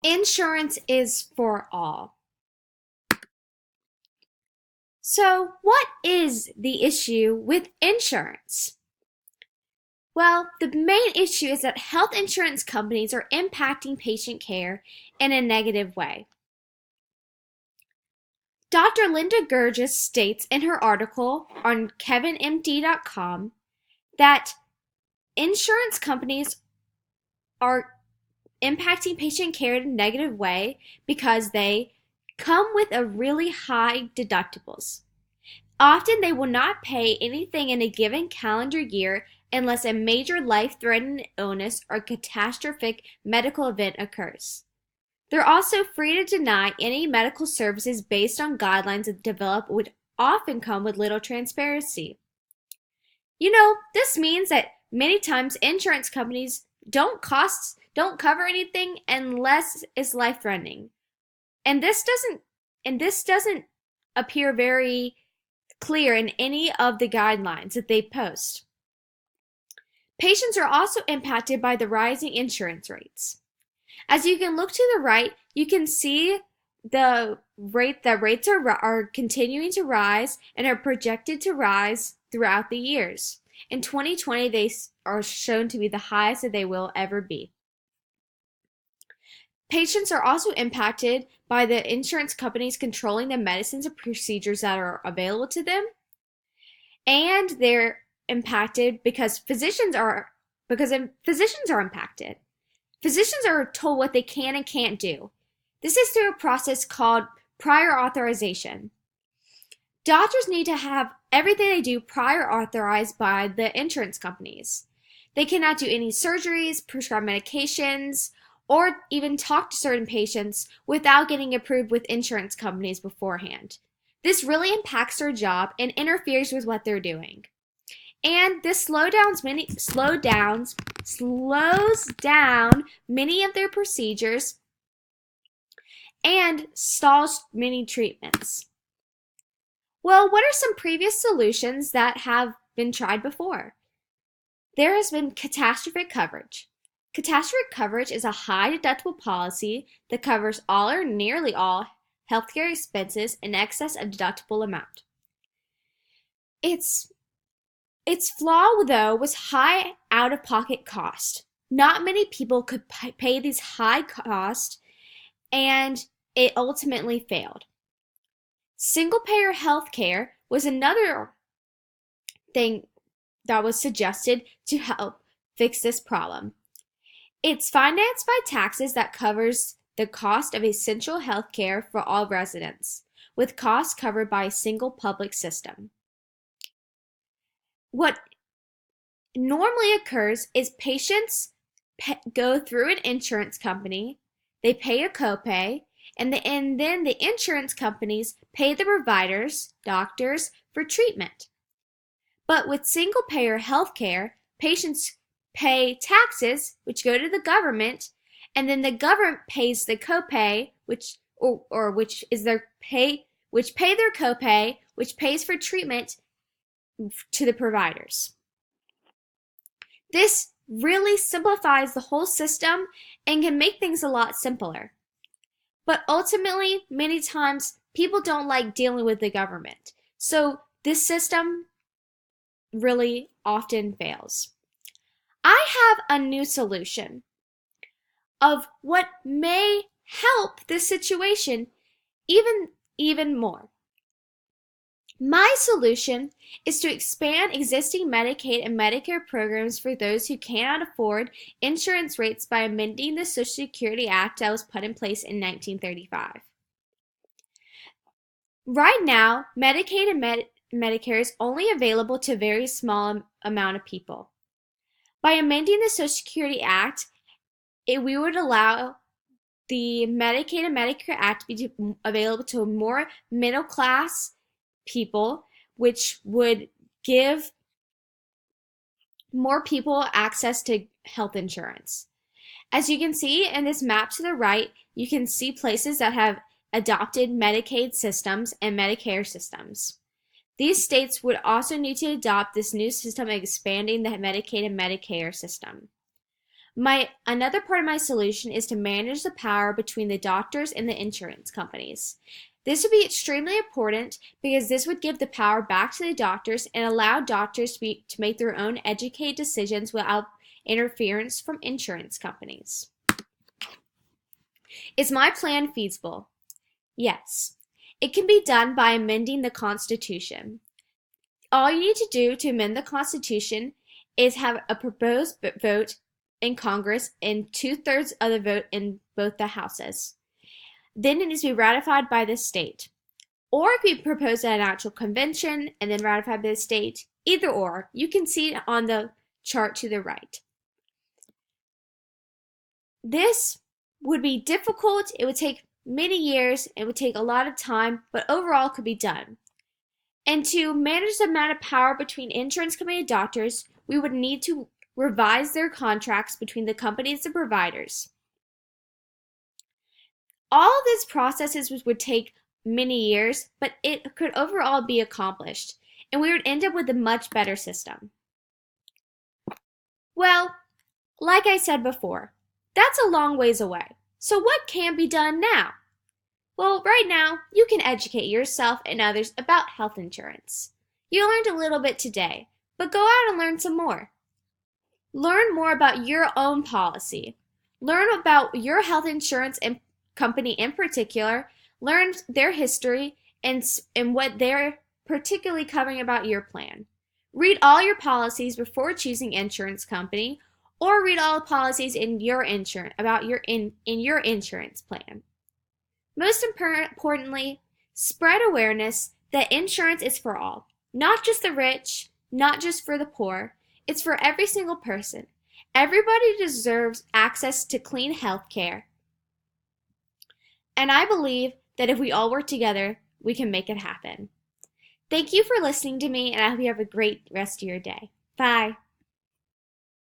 Insurance is for all. So, what is the issue with insurance? Well, the main issue is that health insurance companies are impacting patient care in a negative way. Dr. Linda Gurgis states in her article on kevinmd.com that insurance companies are impacting patient care in a negative way because they come with a really high deductibles. Often they will not pay anything in a given calendar year unless a major life-threatening illness or catastrophic medical event occurs. They're also free to deny any medical services based on guidelines that develop would often come with little transparency. This means that many times insurance companies don't cover anything unless it's life-threatening. And this doesn't appear very clear in any of the guidelines that they post. Patients are also impacted by the rising insurance rates. As you can look to the right, you can see the rates are continuing to rise and are projected to rise throughout the years. In 2020, they are shown to be the highest that they will ever be. Patients are also impacted by the insurance companies controlling the medicines and procedures that are available to them, and they're impacted because physicians are impacted. Physicians are told what they can and can't do. This is through a process called prior authorization. Doctors need to have everything they do prior authorized by the insurance companies. They cannot do any surgeries, prescribe medications, or even talk to certain patients without getting approved with insurance companies beforehand. This really impacts their job and interferes with what they're doing. And this slows down many of their procedures and stalls many treatments. Well, what are some previous solutions that have been tried before? There has been catastrophic coverage. Catastrophic coverage is a high deductible policy that covers all or nearly all healthcare expenses in excess of deductible amount. Its flaw, though, was high out-of-pocket cost. Not many people could pay these high costs, and it ultimately failed. Single-payer healthcare was another thing that was suggested to help fix this problem. It's financed by taxes that covers the cost of essential healthcare for all residents, with costs covered by a single public system. What normally occurs is patients go through an insurance company, they pay a copay, and then the insurance companies pay the providers, doctors, for treatment. But with single-payer healthcare, patients pay taxes, which go to the government, and then the government pays the copay, which pay their copay, which pays for treatment to the providers. This really simplifies the whole system and can make things a lot simpler. But ultimately, many times, people don't like dealing with the government. So this system really often fails. I have a new solution of what may help this situation even more. My solution is to expand existing Medicaid and Medicare programs for those who cannot afford insurance rates by amending the Social Security Act that was put in place in 1935. Right now, Medicaid and Medicare is only available to a very small amount of people. By amending the Social Security Act, we would allow the Medicaid and Medicare Act to be available to more middle-class people, which would give more people access to health insurance. As you can see in this map to the right, you can see places that have adopted Medicaid systems and Medicare systems. These states would also need to adopt this new system of expanding the Medicaid and Medicare system. Another part of my solution is to manage the power between the doctors and the insurance companies. This would be extremely important because this would give the power back to the doctors and allow doctors to make their own educated decisions without interference from insurance companies. Is my plan feasible? Yes. It can be done by amending the Constitution. All you need to do to amend the Constitution is have a proposed vote in Congress and 2/3 of the vote in both the houses. Then it needs to be ratified by the state. Or it can be proposed at an actual convention and then ratified by the state. Either or. You can see it on the chart to the right. This would be difficult. It would take many years. It would take a lot of time, but overall it could be done. And to manage the amount of power between insurance company and doctors, we would need to revise their contracts between the companies and providers. All of these processes would take many years, but it could overall be accomplished, and we would end up with a much better system. Well, like I said before, that's a long ways away. So what can be done now? Well, right now, you can educate yourself and others about health insurance. You learned a little bit today, but go out and learn some more. Learn more about your own policy. Learn about your health insurance company in particular. Learn their history and what they're particularly covering about your plan. Read all your policies before choosing insurance company, or read all the policies in your insurance in your insurance plan. Most importantly, spread awareness that insurance is for all, not just the rich, not just for the poor. It's for every single person. Everybody deserves access to clean health care. And I believe that if we all work together, we can make it happen. Thank you for listening to me, and I hope you have a great rest of your day. Bye.